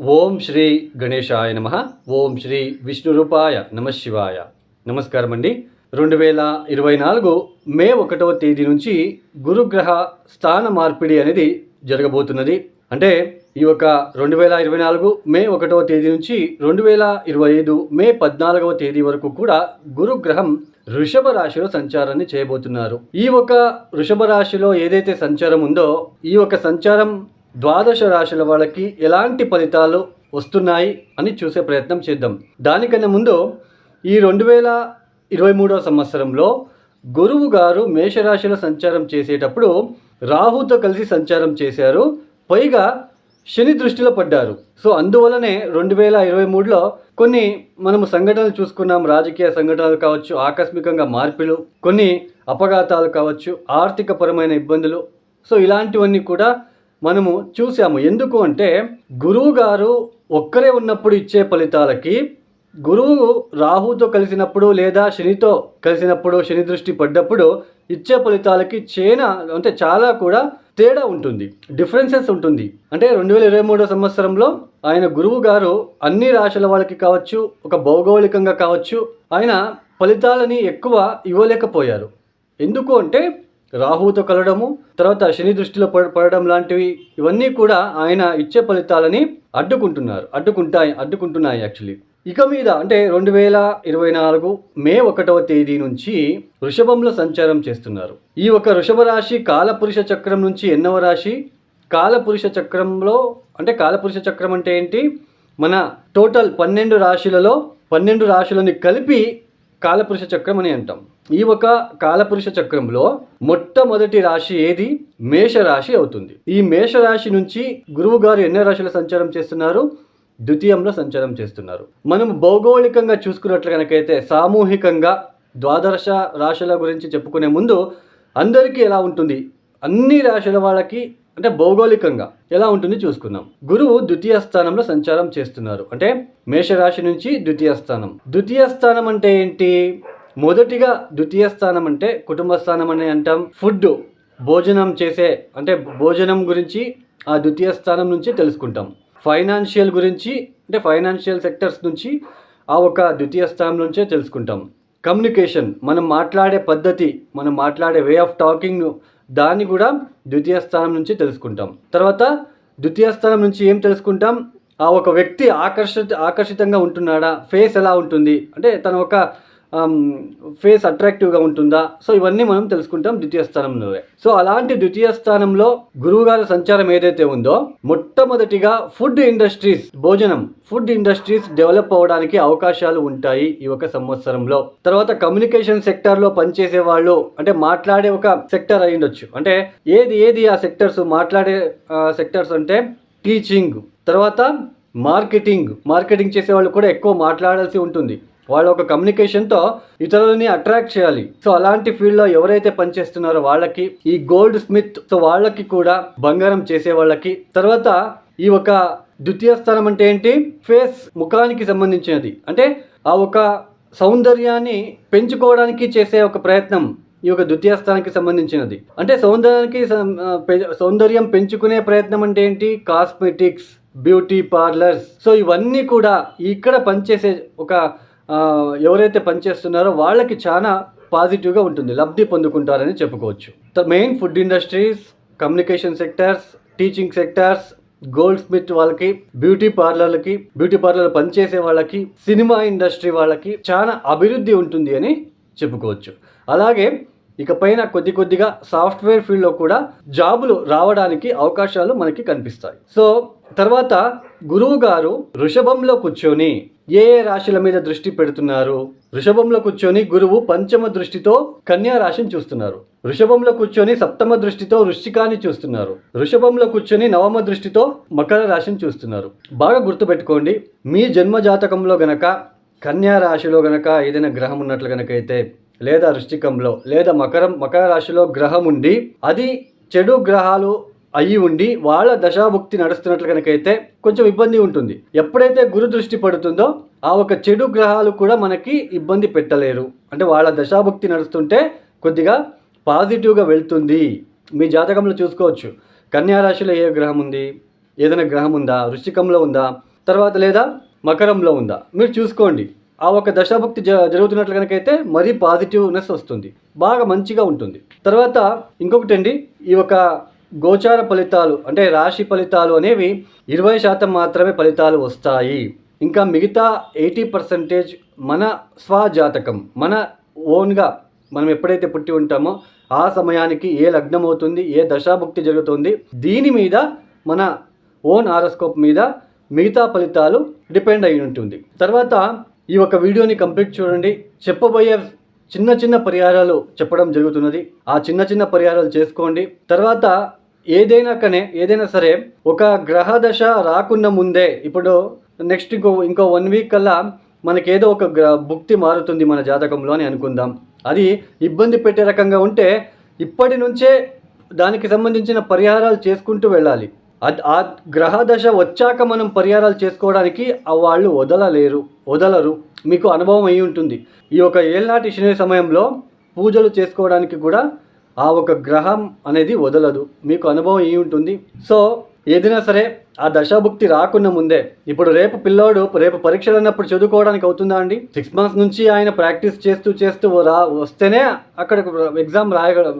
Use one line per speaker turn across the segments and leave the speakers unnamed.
ఓం శ్రీ గణేశాయ నమః. ఓం శ్రీ విష్ణురూపాయ నమఃశివాయ. నమస్కారం అండి. 2024 మే 1వ తేదీ నుంచి గురుగ్రహ స్థాన మార్పిడి అనేది జరగబోతున్నది. అంటే ఈ యొక్క 2024 మే 1వ తేదీ నుంచి 2025 మే 14వ తేదీ వరకు కూడా గురుగ్రహం వృషభ రాశిలో సంచారాన్ని చేయబోతున్నారు. ఈ ఒక వృషభ రాశిలో ఏదైతే సంచారం ఉందో ఈ ఒక సంచారం ద్వాదశ రాశుల వాళ్ళకి ఎలాంటి ఫలితాలు వస్తున్నాయి అని చూసే ప్రయత్నం చేద్దాం. దానికన్నా ముందు ఈ 2023వ సంవత్సరంలో గురువు గారు మేషరాశిలో సంచారం చేసేటప్పుడు రాహుతో కలిసి సంచారం చేశారు. పైగా శని దృష్టిలో పడ్డారు. సో అందువలనే 2023లో కొన్ని మనము సంఘటనలు చూసుకున్నాం. రాజకీయ సంఘటనలు కావచ్చు, ఆకస్మికంగా మార్పులు, కొన్ని అపఘాతాలు కావచ్చు, ఆర్థిక పరమైన ఇబ్బందులు. సో ఇలాంటివన్నీ కూడా మనము చూసాము. ఎందుకు అంటే గురువు గారు ఒక్కరే ఉన్నప్పుడు ఇచ్చే ఫలితాలకి గురువు రాహుతో కలిసినప్పుడు లేదా శనితో కలిసినప్పుడు, శని దృష్టి పడ్డప్పుడు ఇచ్చే ఫలితాలకి చాలా కూడా తేడా ఉంటుంది, డిఫరెన్సెస్ ఉంటుంది. అంటే 2023 సంవత్సరంలో ఆయన గురువు గారు అన్ని రాశుల వాళ్ళకి కావచ్చు, ఒక భౌగోళికంగా కావచ్చు, ఆయన ఫలితాలని ఎక్కువ ఇవ్వలేకపోయారు. ఎందుకు అంటే రాహుతో కలవడము, తర్వాత శని దృష్టిలో పడడం లాంటివి ఇవన్నీ కూడా ఆయన ఇచ్చే ఫలితాలని అడ్డుకుంటున్నాయి యాక్చువల్లీ. ఇక మీద అంటే 2024 మే 1వ తేదీ నుంచి వృషభంలో సంచారం చేస్తున్నారు. ఈ ఒక వృషభ రాశి కాలపురుష చక్రం నుంచి ఎన్నవ రాశి? కాలపురుష చక్రంలో అంటే కాలపురుష చక్రం అంటే ఏంటి? మన టోటల్ 12 రాశులలో 12 రాశులని కలిపి కాలపురుష చక్రం అని అంటాం. ఈ ఒక కాలపురుష చక్రంలో మొట్టమొదటి రాశి ఏది? మేషరాశి అవుతుంది. ఈ మేషరాశి నుంచి గురువు గారు ఎన్నో రాశుల సంచారం చేస్తున్నారు? ద్వితీయంలో సంచారం చేస్తున్నారు. మనం భౌగోళికంగా చూసుకున్నట్లు కనుకైతే సామూహికంగా ద్వాదశ రాశుల గురించి చెప్పుకునే ముందు అందరికీ ఎలా ఉంటుంది, అన్ని రాశుల వాళ్ళకి అంటే భౌగోళికంగా ఎలా ఉంటుంది చూసుకుందాం. గురువు ద్వితీయ స్థానంలో సంచారం చేస్తున్నారు. అంటే మేషరాశి నుంచి ద్వితీయ స్థానం. ద్వితీయ స్థానం అంటే ఏంటి? మొదటిగా ద్వితీయ స్థానం అంటే కుటుంబ స్థానం అని అంటాం. ఫుడ్, భోజనం చేసే అంటే భోజనం గురించి ఆ ద్వితీయ స్థానం నుంచి తెలుసుకుంటాం. ఫైనాన్షియల్ గురించి అంటే ఫైనాన్షియల్ సెక్టర్స్ నుంచి ఆ ఒక ద్వితీయ స్థానం నుంచే తెలుసుకుంటాం. కమ్యూనికేషన్, మనం మాట్లాడే పద్ధతి, మనం మాట్లాడే వే ఆఫ్ టాకింగ్, దాన్ని కూడా ద్వితీయ స్థానం నుంచి తెలుసుకుంటాం. తర్వాత ద్వితీయ స్థానం నుంచి ఏం తెలుసుకుంటాం? ఆ ఒక వ్యక్తి ఆకర్షితంగా ఉంటున్నాడా, ఫేస్ ఎలా ఉంటుంది అంటే తన ఒక ఫేస్ అట్రాక్టివ్గా ఉంటుందా, సో ఇవన్నీ మనం తెలుసుకుంటాం ద్వితీయ స్థానంలో. సో అలాంటి ద్వితీయ స్థానంలో గురువు గారి సంచారం ఏదైతే ఉందో మొట్టమొదటిగా ఫుడ్ ఇండస్ట్రీస్ డెవలప్ అవ్వడానికి అవకాశాలు ఉంటాయి ఈ ఒక సంవత్సరంలో. తర్వాత కమ్యూనికేషన్ సెక్టార్లో పనిచేసే వాళ్ళు అంటే మాట్లాడే ఒక సెక్టర్ అయి ఉండొచ్చు. అంటే ఏది ఆ సెక్టర్స్, మాట్లాడే సెక్టర్స్ అంటే టీచింగ్, తర్వాత మార్కెటింగ్ చేసే వాళ్ళు కూడా ఎక్కువ మాట్లాడాల్సి ఉంటుంది. వాళ్ళ ఒక కమ్యూనికేషన్తో ఇతరులని అట్రాక్ట్ చేయాలి. సో అలాంటి ఫీల్డ్లో ఎవరైతే పనిచేస్తున్నారో వాళ్ళకి, ఈ గోల్డ్ స్మిత్, సో వాళ్ళకి కూడా, బంగారం చేసే వాళ్ళకి. తర్వాత ఈ ఒక ద్వితీయ స్థానం అంటే ఏంటి? ఫేస్, ముఖానికి సంబంధించినది. అంటే ఆ ఒక సౌందర్యాన్ని పెంచుకోవడానికి చేసే ఒక ప్రయత్నం ఈ యొక్క ద్వితీయ స్థానానికి సంబంధించినది. అంటే సౌందర్యం పెంచుకునే ప్రయత్నం అంటే ఏంటి? Cosmetics, beauty parlours. సో ఇవన్నీ కూడా ఇక్కడ పనిచేసే ఒక ఎవరైతే పనిచేస్తున్నారో వాళ్ళకి చాలా పాజిటివ్గా ఉంటుంది, లబ్ధి పొందుకుంటారని చెప్పుకోవచ్చు. Main food industries, communication sectors, teaching sectors, gold Smith వాళ్ళకి, బ్యూటీ పార్లర్ పనిచేసే వాళ్ళకి, సినిమా ఇండస్ట్రీ వాళ్ళకి చాలా అభివృద్ధి ఉంటుంది అని చెప్పుకోవచ్చు. అలాగే ఇక పైన కొద్దిగా సాఫ్ట్వేర్ ఫీల్డ్లో కూడా జాబులు రావడానికి అవకాశాలు మనకి కనిపిస్తాయి. సో తర్వాత గురువు గారు వృషభంలో కూర్చొని ఏ రాశుల మీద దృష్టి పెడుతున్నారు? వృషభంలో కూర్చొని గురువు పంచమ దృష్టితో కన్యా రాశిని చూస్తున్నారు. వృషభంలో కూర్చొని సప్తమ దృష్టితో వృశ్చికాన్ని చూస్తున్నారు. వృషభంలో కూర్చొని నవమ దృష్టితో మకర రాశిని చూస్తున్నారు. బాగా గుర్తుపెట్టుకోండి, మీ జన్మ జాతకంలో గనక కన్యా రాశిలో గనక ఏదైనా గ్రహం ఉన్నట్లు గనక అయితే, లేదా వృశ్చికంలో లేదా మకర రాశిలో గ్రహం ఉండి అది చెడు గ్రహాలు అయ్యి ఉండి వాళ్ళ దశాభుక్తి నడుస్తున్నట్లు కనుకైతే కొంచెం ఇబ్బంది ఉంటుంది. ఎప్పుడైతే గురు దృష్టి పడుతుందో ఆ ఒక చెడు గ్రహాలు కూడా మనకి ఇబ్బంది పెట్టలేరు. అంటే వాళ్ళ దశాభుక్తి నడుస్తుంటే కొద్దిగా పాజిటివ్గా వెళ్తుంది. మీ జాతకంలో చూసుకోవచ్చు, కన్యా రాశిలో ఏ గ్రహం ఉంది, ఏదైనా గ్రహం ఉందా, వృశ్చికంలో ఉందా, తర్వాత లేదా మకరంలో ఉందా మీరు చూసుకోండి. ఆ ఒక దశాభుక్తి జరుగుతున్నట్లు కనుకైతే మరీ పాజిటివ్నెస్ వస్తుంది, బాగా మంచిగా ఉంటుంది. తర్వాత ఇంకొకటి అండి, ఈ ఒక గోచార ఫలితాలు అంటే రాశి ఫలితాలు అనేవి 20% మాత్రమే ఫలితాలు వస్తాయి. ఇంకా మిగతా 80% మన స్వజాతకం, మన ఓన్గా మనం ఎప్పుడైతే పుట్టి ఉంటామో ఆ సమయానికి ఏ లగ్నం అవుతుంది, ఏ దశాభుక్తి జరుగుతుంది, దీని మీద మన ఓన్ హారోస్కోప్ మీద మిగతా ఫలితాలు డిపెండ్ అయి ఉంటుంది. తర్వాత ఈ ఒక వీడియోని కంప్లీట్ చూడండి. చెప్పబోయే చిన్న చిన్న పరిహారాలు చెప్పడం జరుగుతున్నది. ఆ చిన్న చిన్న పరిహారాలు చేసుకోండి. తర్వాత ఏదైనా సరే ఒక గ్రహ దశ రాకుండా ముందే, ఇప్పుడు నెక్స్ట్ ఇంకో 1 వీక్ కల్లా మనకేదో ఒక భుక్తి మారుతుంది మన జాతకంలో అని అనుకుందాం. అది ఇబ్బంది పెట్టే రకంగా ఉంటే ఇప్పటి నుంచే దానికి సంబంధించిన పరిహారాలు చేసుకుంటూ వెళ్ళాలి. ఆ గ్రహ దశ వచ్చాక మనం పరిహారాలు చేసుకోవడానికి వాళ్ళు వదలరు. మీకు అనుభవం అయి ఉంటుంది. ఈ ఒక ఏళ్ళనాటి శని సమయంలో పూజలు చేసుకోవడానికి కూడా ఆ ఒక గ్రహం అనేది వదలదు, మీకు అనుభవం అయి ఉంటుంది. సో ఏదైనా సరే ఆ దశాభుక్తి రాకుండా ముందే, ఇప్పుడు రేపు పరీక్షలు అన్నప్పుడు చదువుకోవడానికి అవుతుందా అండి? 6 months నుంచి ఆయన ప్రాక్టీస్ చేస్తూ వస్తేనే అక్కడ ఎగ్జామ్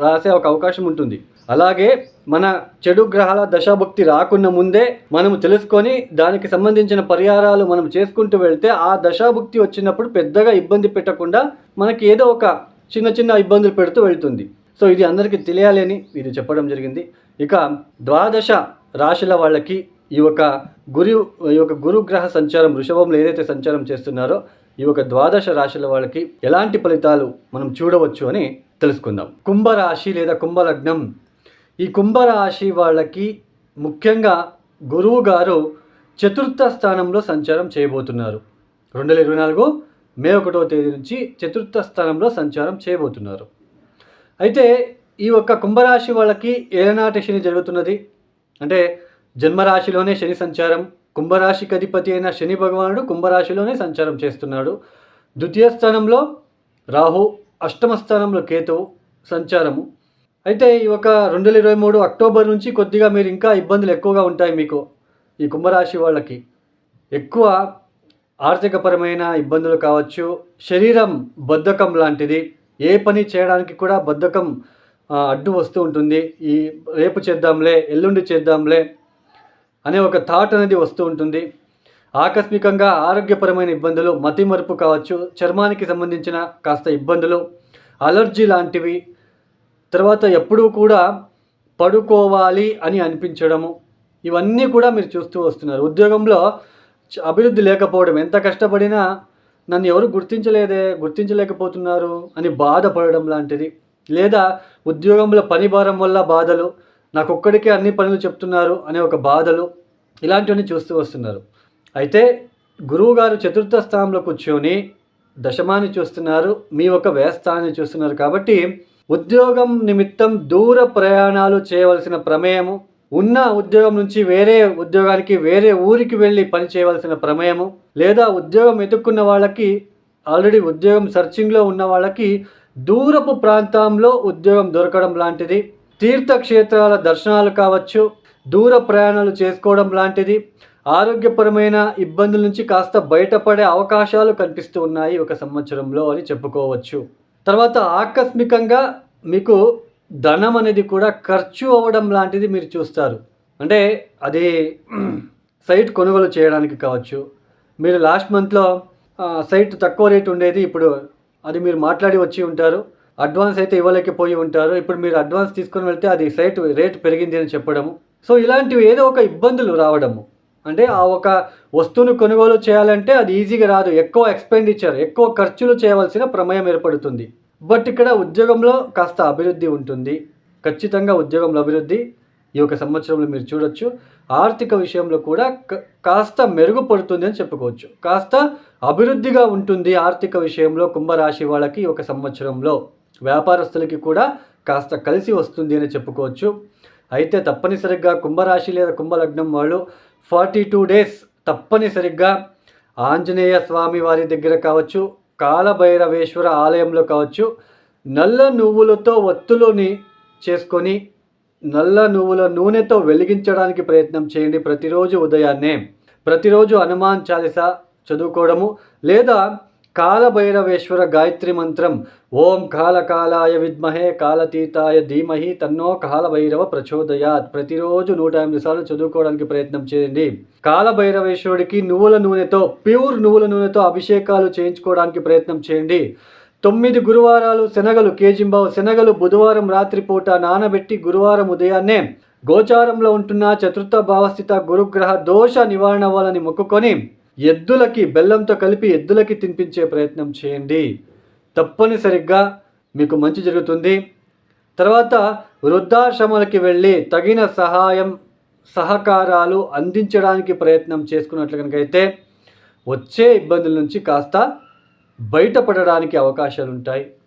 రాసే ఒక అవకాశం ఉంటుంది. అలాగే మన చెడు గ్రహాల దశాభుక్తి రాకుండా ముందే మనము తెలుసుకొని దానికి సంబంధించిన పరిహారాలు మనం చేసుకుంటూ వెళ్తే ఆ దశాభుక్తి వచ్చినప్పుడు పెద్దగా ఇబ్బంది పెట్టకుండా మనకి ఏదో ఒక చిన్న ఇబ్బందులు పెడుతూ వెళ్తుంది. సో ఇది అందరికీ తెలియాలి అని ఇది చెప్పడం జరిగింది. ఇక 12 రాశుల వాళ్ళకి ఈ యొక్క గురుగ్రహ సంచారం వృషభంలో ఏదైతే సంచారం చేస్తున్నారో ఈ యొక్క 12 రాశుల వాళ్ళకి ఎలాంటి ఫలితాలు మనం చూడవచ్చు అని తెలుసుకుందాం. కుంభరాశి లేదా కుంభలగ్నం. ఈ కుంభరాశి వాళ్ళకి ముఖ్యంగా గురువు గారు 4th స్థానంలో సంచారం చేయబోతున్నారు. 2024 మే 1వ తేదీ నుంచి 4th స్థానంలో సంచారం చేయబోతున్నారు. అయితే ఈ యొక్క కుంభరాశి వాళ్ళకి ఏలనాటి శని జరుగుతున్నది. అంటే జన్మరాశిలోనే శని సంచారం, కుంభరాశికి అధిపతి అయిన శని భగవానుడు కుంభరాశిలోనే సంచారం చేస్తున్నాడు. 2వ స్థానంలో రాహు, 8వ స్థానంలో కేతువు సంచారము. అయితే ఈ ఒక 2023 అక్టోబర్ నుంచి కొద్దిగా మీరు ఇంకా ఇబ్బందులు ఎక్కువగా ఉంటాయి మీకు. ఈ కుంభరాశి వాళ్ళకి ఎక్కువ ఆర్థికపరమైన ఇబ్బందులు కావచ్చు, శరీరం బద్ధకం లాంటిది, ఏ పని చేయడానికి కూడా బద్ధకం అడ్డు వస్తూ ఉంటుంది. ఈ రేపు చేద్దాంలే, ఎల్లుండి చేద్దాంలే అనే ఒక థాట్ అనేది వస్తూ ఉంటుంది. ఆకస్మికంగా ఆరోగ్యపరమైన ఇబ్బందులు, మతిమరుపు కావచ్చు, చర్మానికి సంబంధించిన కాస్త ఇబ్బందులు, అలర్జీ లాంటివి, తర్వాత ఎప్పుడూ కూడా పడుకోవాలి అని అనిపించడము, ఇవన్నీ కూడా మీరు చూస్తూ వస్తున్నారు. ఉద్యోగంలో అభివృద్ధి లేకపోవడం, ఎంత కష్టపడినా నన్ను ఎవరు గుర్తించలేకపోతున్నారు అని బాధపడడం లాంటిది, లేదా ఉద్యోగంలో పని భారం వల్ల బాధలు, నాకొక్కడికే అన్ని పనులు చెప్తున్నారు అనే ఒక బాధలు, ఇలాంటివన్నీ చూస్తూ వస్తున్నారు. అయితే గురువుగారు 4th స్థానంలో కూర్చొని దశమాన్ని చూస్తున్నారు, మీ ఒక వ్యయస్థానాన్ని చూస్తున్నారు. కాబట్టి ఉద్యోగం నిమిత్తం దూర ప్రయాణాలు చేయవలసిన ప్రమేయము, ఉన్న ఉద్యోగం నుంచి వేరే ఉద్యోగానికి వేరే ఊరికి వెళ్ళి పని చేయవలసిన ప్రమేయము, లేదా ఉద్యోగం వెతుక్కున్న వాళ్ళకి, ఆల్రెడీ ఉద్యోగం సర్చింగ్లో ఉన్న వాళ్ళకి దూరపు ప్రాంతంలో ఉద్యోగం దొరకడం లాంటిది, తీర్థక్షేత్రాల దర్శనాలు కావచ్చు, దూర ప్రయాణాలు చేసుకోవడం లాంటిది, ఆరోగ్యపరమైన ఇబ్బందుల నుంచి కాస్త బయటపడే అవకాశాలు కనిపిస్తూ ఉన్నాయి ఒక సంవత్సరంలో అని చెప్పుకోవచ్చు. తర్వాత ఆకస్మికంగా మీకు ధనం అనేది కూడా ఖర్చు అవ్వడం లాంటిది మీరు చూస్తారు. అంటే అది సైట్ కొనుగోలు చేయడానికి కావచ్చు, మీరు లాస్ట్ మంత్లో సైట్ తక్కువ రేటు ఉండేది, ఇప్పుడు అది మీరు మాట్లాడి వచ్చి ఉంటారు, అడ్వాన్స్ అయితే ఇవ్వలేకపోయి ఉంటారు, ఇప్పుడు మీరు అడ్వాన్స్ తీసుకొని వెళ్తే అది సైట్ రేటు పెరిగింది అని చెప్పడము. సో ఇలాంటివి ఏదో ఒక ఇబ్బందులు రావడము, అంటే ఆ ఒక వస్తువును కొనుగోలు చేయాలంటే అది ఈజీగా రాదు, ఎక్కువ ఎక్స్పెండిచర్, ఎక్కువ ఖర్చులు చేయవలసిన ప్రమేయం ఏర్పడుతుంది. బట్ ఇక్కడ ఉద్యోగంలో కాస్త అభివృద్ధి ఉంటుంది, ఖచ్చితంగా ఉద్యోగంలో అభివృద్ధి ఈ ఒక సంవత్సరంలో మీరు చూడొచ్చు. ఆర్థిక విషయంలో కూడా కాస్త మెరుగుపడుతుంది అని చెప్పుకోవచ్చు, కాస్త అభివృద్ధిగా ఉంటుంది ఆర్థిక విషయంలో కుంభరాశి వాళ్ళకి ఒక సంవత్సరంలో. వ్యాపారస్తులకి కూడా కాస్త కలిసి వస్తుంది అని చెప్పుకోవచ్చు. అయితే తప్పనిసరిగా కుంభరాశి లేదా కుంభలగ్నం వాళ్ళు 42 days తప్పనిసరిగా ఆంజనేయ స్వామి వారి దగ్గర కావచ్చు, కాలభైరవేశ్వర ఆలయంలో కావచ్చు, నల్ల నువ్వులతో ఒత్తులని చేసుకొని నల్ల నువ్వుల నూనెతో వెలిగించడానికి ప్రయత్నం చేయండి ప్రతిరోజు ఉదయాన్నే. ప్రతిరోజు హనుమాన్ చాలీసా చదువుకోవడము, లేదా కాలభైరవేశ్వర గాయత్రి మంత్రం ఓం కాలకాలాయ విద్మహే కాలతీతాయ ధీమహి తన్నో కాలభైరవ ప్రచోదయాత్ ప్రతిరోజు 108 సార్లు చదువుకోవడానికి ప్రయత్నం చేయండి. కాలభైరవేశ్వరుడికి నువ్వుల నూనెతో, ప్యూర్ నువ్వుల నూనెతో అభిషేకాలు చేయించుకోవడానికి ప్రయత్నం చేయండి. 9 గురువారాలు శనగలు, కేజింబావు శనగలు బుధవారం రాత్రిపూట నానబెట్టి గురువారం ఉదయాన్నే గోచారంలో ఉంటున్న చతుర్థ భావస్థిత గురుగ్రహ దోష నివారణ అవ్వాలని మొక్కుకొని ఎద్దులకి బెల్లంతో కలిపి ఎద్దులకి తినిపించే ప్రయత్నం చేయండి. తప్పనిసరిగా మీకు మంచి జరుగుతుంది. తర్వాత వృద్ధాశ్రమాలకి వెళ్ళి తగిన సహకారాలు అందించడానికి ప్రయత్నం చేసుకున్నట్లు కనుకైతే వచ్చే ఇబ్బందుల నుంచి కాస్త బయటపడడానికి అవకాశాలు ఉంటాయి.